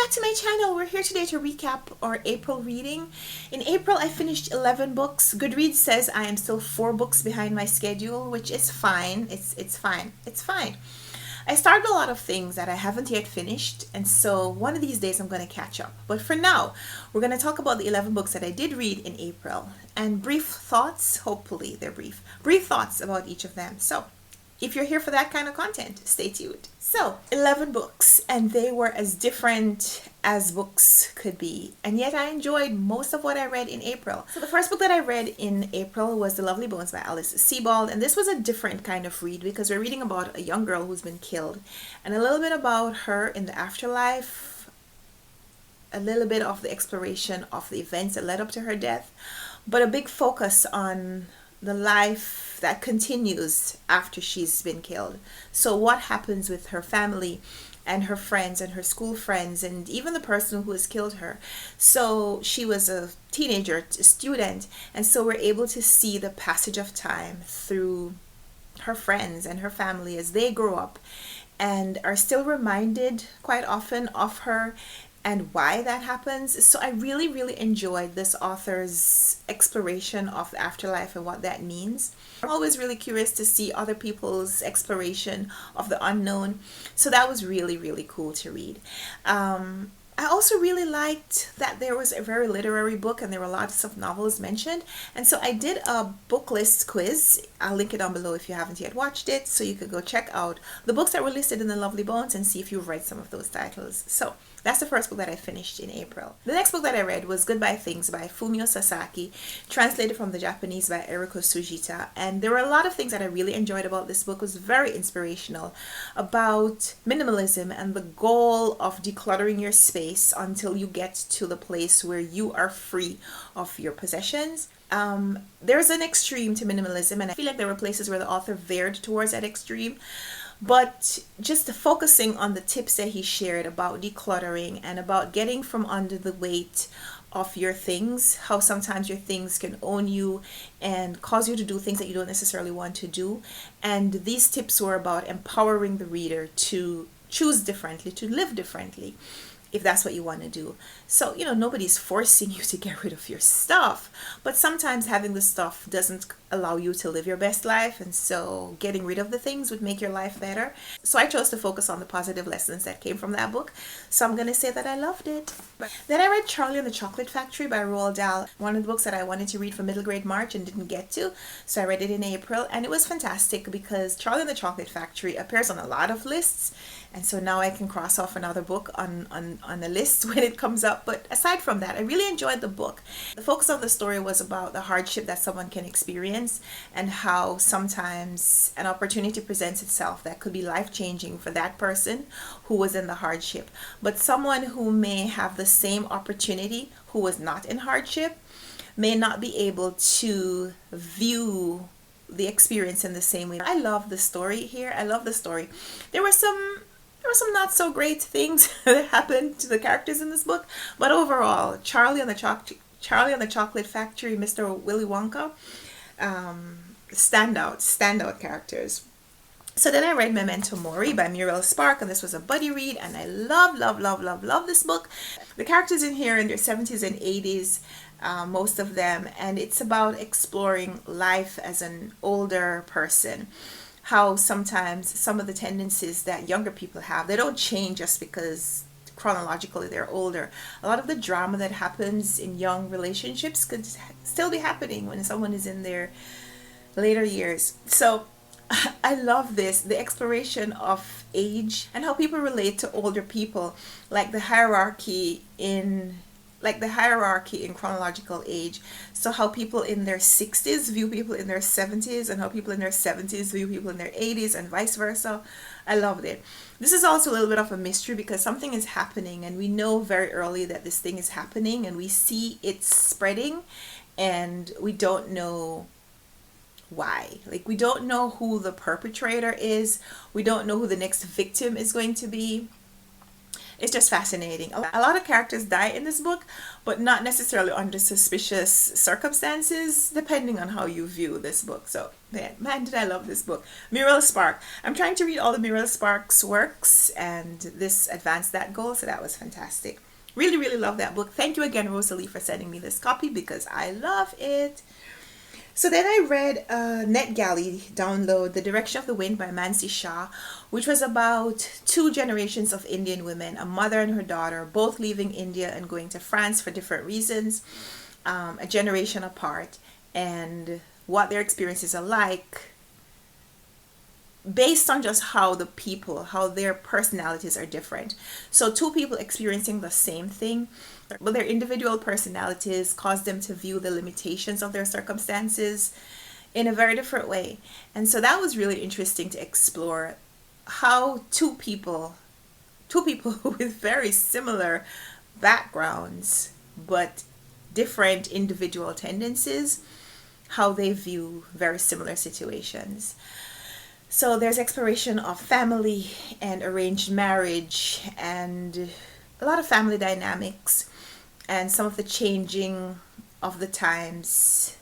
back to my channel. We're here today to recap our April reading. In April, I finished 11 books. Goodreads says I am still 4 books behind my schedule, which is fine. It's fine. It's fine. I started a lot of things that I haven't yet finished, and so one of these days I'm going to catch up. But for now, we're going to talk about the 11 books that I did read in April, and brief thoughts, hopefully they're brief thoughts about each of them. So if you're here for that kind of content, stay tuned. So, 11 books, and they were as different as books could be. And yet I enjoyed most of what I read in April. So the first book that I read in April was The Lovely Bones by Alice Sebold. And this was a different kind of read because we're reading about a young girl who's been killed. And a little bit about her in the afterlife. A little bit of the exploration of the events that led up to her death. But a big focus on the life that continues after she's been killed. So what happens with her family and her friends and her school friends and even the person who has killed her. So she was a teenager, a student, and so we're able to see the passage of time through her friends and her family as they grow up and are still reminded quite often of her and why that happens. So I really enjoyed this author's exploration of the afterlife and what that means. I'm always really curious to see other people's exploration of the unknown. So that was really cool to read. I also really liked that there was a very literary book and there were lots of novels mentioned. And so I did a book list quiz. I'll link it down below if you haven't yet watched it. So you could go check out the books that were listed in The Lovely Bones and see if you've read some of those titles. So that's the first book that I finished in April. The next book that I read was Goodbye Things by Fumio Sasaki, translated from the Japanese by Eriko Sujita. And there were a lot of things that I really enjoyed about this book. It was very inspirational about minimalism and the goal of decluttering your space until you get to the place where you are free of your possessions. There's an extreme to minimalism, and I feel like there were places where the author veered towards that extreme. But just focusing on the tips that he shared about decluttering and about getting from under the weight of your things, how sometimes your things can own you and cause you to do things that you don't necessarily want to do. And these tips were about empowering the reader to choose differently, to live differently, if that's what you want to do. So, nobody's forcing you to get rid of your stuff, but sometimes having the stuff doesn't allow you to live your best life, and so getting rid of the things would make your life better. So I chose to focus on the positive lessons that came from that book. So I'm going to say that I loved it. Then I read Charlie and the Chocolate Factory by Roald Dahl, one of the books that I wanted to read for middle grade March and didn't get to. So I read it in April, and it was fantastic because Charlie and the Chocolate Factory appears on a lot of lists. And so now I can cross off another book on a list when it comes up. But aside from that, I really enjoyed the book. The focus of the story was about the hardship that someone can experience and how sometimes an opportunity presents itself that could be life-changing for that person who was in the hardship. But someone who may have the same opportunity who was not in hardship may not be able to view the experience in the same way. I love the story here. I love the story. There were some not so great things that happened to the characters in this book, but overall, Charlie and the Chocolate Factory, Mr. Willy Wonka, standout characters. So then I read Memento Mori by Muriel and this was a buddy read, and I love this book. The characters in here in their 70s and 80s, most of them, and it's about exploring life as an older person. How sometimes some of the tendencies that younger people have, they don't change just because chronologically they're older. A lot of the drama that happens in young relationships could still be happening when someone is in their later years. So I love this, the exploration of age and how people relate to older people, like the hierarchy in chronological age. So how people in their 60s view people in their 70s and how people in their 70s view people in their 80s and vice versa. I loved it. This is also a little bit of a mystery because something is happening and we know very early that this thing is happening and we see it spreading and we don't know why. Like, we don't know who the perpetrator is. We don't know who the next victim is going to be. It's just fascinating. A lot of characters die in this book, but not necessarily under suspicious circumstances, depending on how you view this book. So, man, did I love this book. Muriel Spark. I'm trying to read all the Muriel Spark's works, and this advanced that goal, so that was fantastic. Really, really love that book. Thank you again, Rosalie, for sending me this copy because I love it. So then I read NetGalley download The Direction of the Wind by Mansi Shah, which was about 2 generations of Indian women, a mother and her daughter, both leaving India and going to France for different reasons, a generation apart, and what their experiences are like based on just how their personalities are different. So 2 people experiencing the same thing, but their individual personalities cause them to view the limitations of their circumstances in a very different way. And so that was really interesting to explore how two people with very similar backgrounds but different individual tendencies, how they view very similar situations. So there's exploration of family and arranged marriage and a lot of family dynamics and some of the changing of the times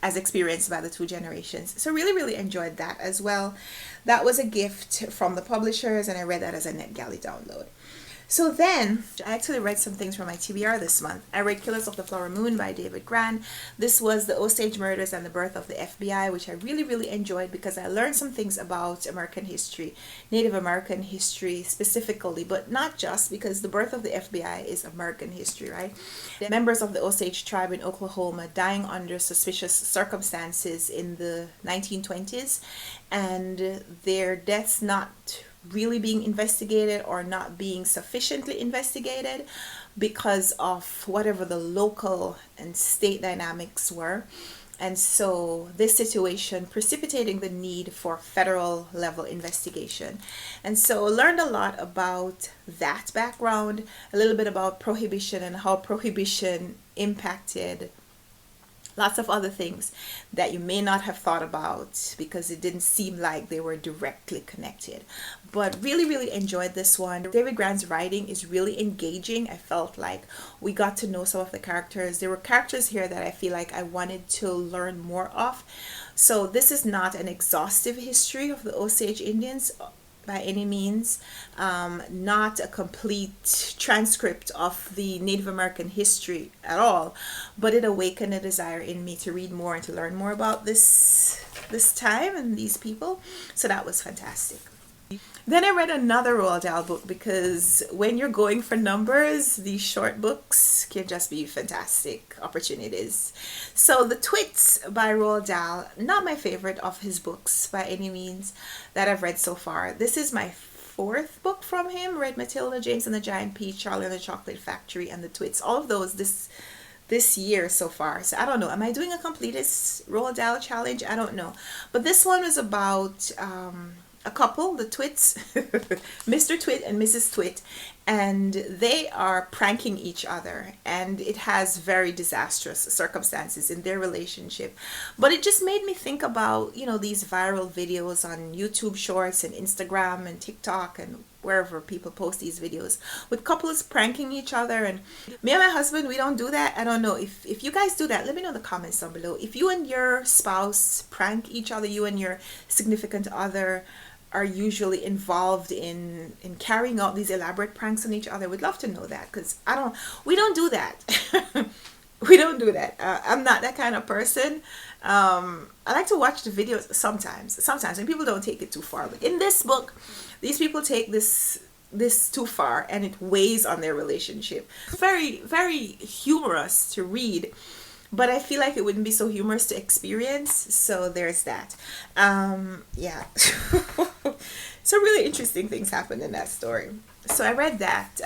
as experienced by the 2 generations. So really, really enjoyed that as well. That was a gift from the publishers, and I read that as a NetGalley download. So then, I actually read some things from my TBR this month. I read Killers of the Flower Moon by David Grann. This was the Osage Murders and the Birth of the FBI, which I really, really enjoyed because I learned some things about American history, Native American history specifically, but not just because the birth of the FBI is American history, right? The members of the Osage tribe in Oklahoma dying under suspicious circumstances in the 1920s, and their deaths not really being investigated or not being sufficiently investigated because of whatever the local and state dynamics were. And so this situation precipitating the need for federal level investigation. And so learned a lot about that background, a little bit about prohibition and how prohibition impacted lots of other things that you may not have thought about because it didn't seem like they were directly connected. But really, really enjoyed this one. David Grann's writing is really engaging. I felt like we got to know some of the characters. There were characters here that I feel like I wanted to learn more of. So this is not an exhaustive history of the Osage Indians by any means, not a complete transcript of the Native American history at all, but it awakened a desire in me to read more and to learn more about this time and these people. So that was fantastic. Then I read another Roald Dahl book because when you're going for numbers, these short books can just be fantastic opportunities. So The Twits by Roald Dahl, not my favorite of his books by any means that I've read so far. This is my 4th book from him. Read Matilda, James and the Giant Peach, Charlie and the Chocolate Factory, and The Twits. All of those this year so far. So I don't know. Am I doing a completist Roald Dahl challenge? I don't know. But this one was about a couple, the Twits, Mr. Twit and Mrs. Twit, and they are pranking each other, and it has very disastrous circumstances in their relationship. But it just made me think about, these viral videos on YouTube Shorts and Instagram and TikTok and wherever people post these videos with couples pranking each other. And me and my husband, we don't do that. I don't know if you guys do that. Let me know in the comments down below. If you and your spouse prank each other, you and your significant other are usually involved in carrying out these elaborate pranks on each other. We'd love to know that because we don't do that. We don't do that. I'm not that kind of person. I like to watch the videos sometimes when people don't take it too far. But in this book, these people take this too far and it weighs on their relationship. Very, very humorous to read, but I feel like it wouldn't be so humorous to experience. So there's that. Yeah. So really interesting things happened in that story. So I read that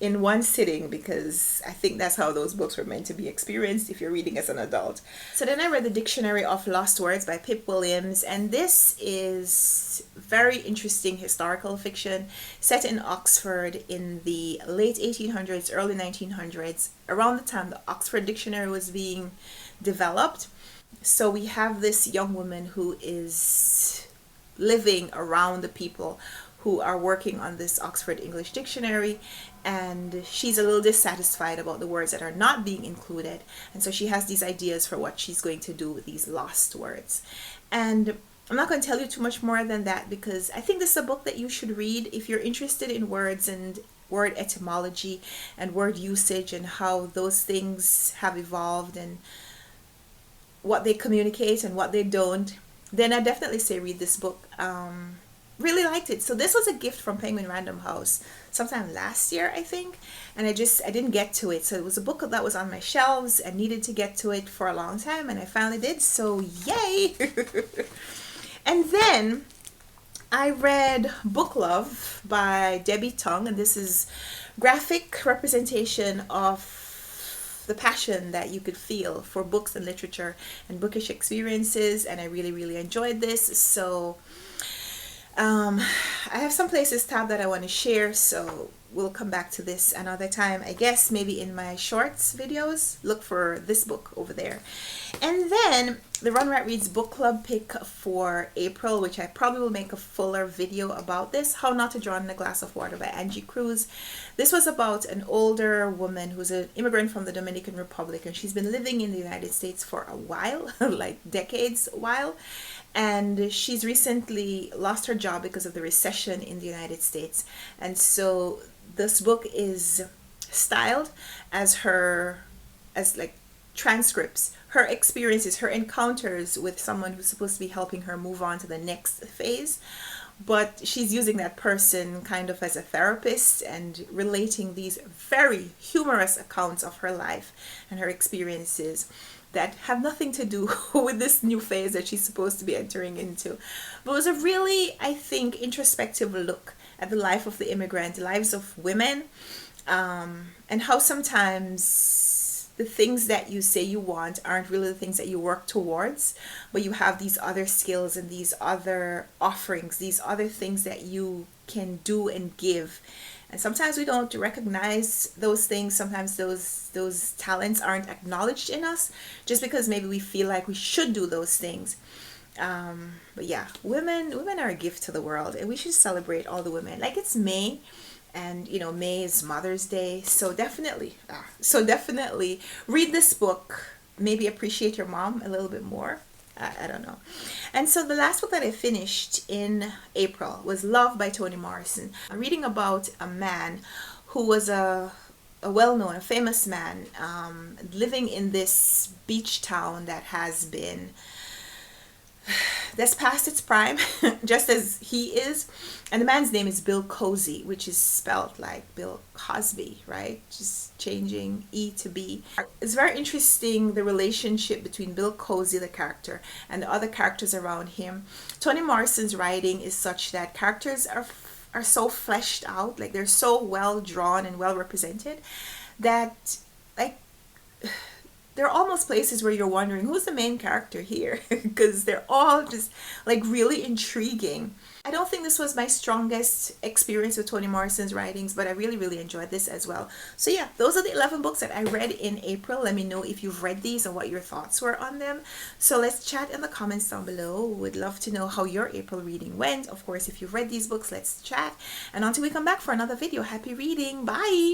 in one sitting because I think that's how those books were meant to be experienced if you're reading as an adult. So then I read The Dictionary of Lost Words by Pip Williams, and this is very interesting historical fiction set in Oxford in the late 1800s, early 1900s, around the time the Oxford Dictionary was being developed. So we have this young woman who is living around the people who are working on this Oxford English Dictionary, and she's a little dissatisfied about the words that are not being included, and so she has these ideas for what she's going to do with these lost words. And I'm not going to tell you too much more than that, because I think this is a book that you should read if you're interested in words and word etymology and word usage and how those things have evolved and what they communicate and what they don't. Then I definitely say read this book. Really liked it. So this was a gift from Penguin Random House sometime last year, I think, and I didn't get to it. So it was a book that was on my shelves and needed to get to it for a long time, and I finally did, so yay. And then I read Book Love by Debbie Tung, and this is graphic representation of the passion that you could feel for books and literature and bookish experiences, and I really, really enjoyed this. So I have some places tabbed that I want to share, so we'll come back to this another time. I guess maybe in my shorts videos, look for this book over there. And then the Run Right Reads book club pick for April, which I probably will make a fuller video about this, How Not to Drown in a Glass of Water by Angie Cruz. This was about an older woman who's an immigrant from the Dominican Republic, and she's been living in the United States for a while, like decades while. And she's recently lost her job because of the recession in the United States. And so this book is styled as like transcripts, her experiences, her encounters with someone who's supposed to be helping her move on to the next phase. But she's using that person kind of as a therapist and relating these very humorous accounts of her life and her experiences that have nothing to do with this new phase that she's supposed to be entering into. But it was a really, I think, introspective look at the life of the immigrant, the lives of women, and how sometimes the things that you say you want aren't really the things that you work towards, but you have these other skills and these other offerings, these other things that you can do and give. And sometimes we don't recognize those things. Sometimes those talents aren't acknowledged in us just because maybe we feel like we should do those things. But yeah, women are a gift to the world, and we should celebrate all the women. Like, it's May, and you know, May is Mother's Day, so definitely read this book. Maybe appreciate your mom a little bit more. I don't know. And so the last book that I finished in April was Love by Toni Morrison. I'm reading about a man who was a well-known, a famous man, living in this beach town that's past its prime, just as he is. And the man's name is Bill Cosby, which is spelled like Bill Cosby, right? Just changing E to B. It's very interesting, the relationship between Bill Cosby, the character, and the other characters around him. Toni Morrison's writing is such that characters are so fleshed out, like they're so well drawn and well represented, that like there are almost places where you're wondering who's the main character here, because they're all just like really intriguing. I don't think this was my strongest experience with Toni Morrison's writings, but I really, really enjoyed this as well. So yeah, those are the 11 books that I read in April. Let me know if you've read these and what your thoughts were on them. So let's chat in the comments down below. Would love to know how your April reading went. Of course, if you've read these books, let's chat. And until we come back for another video, happy reading. Bye!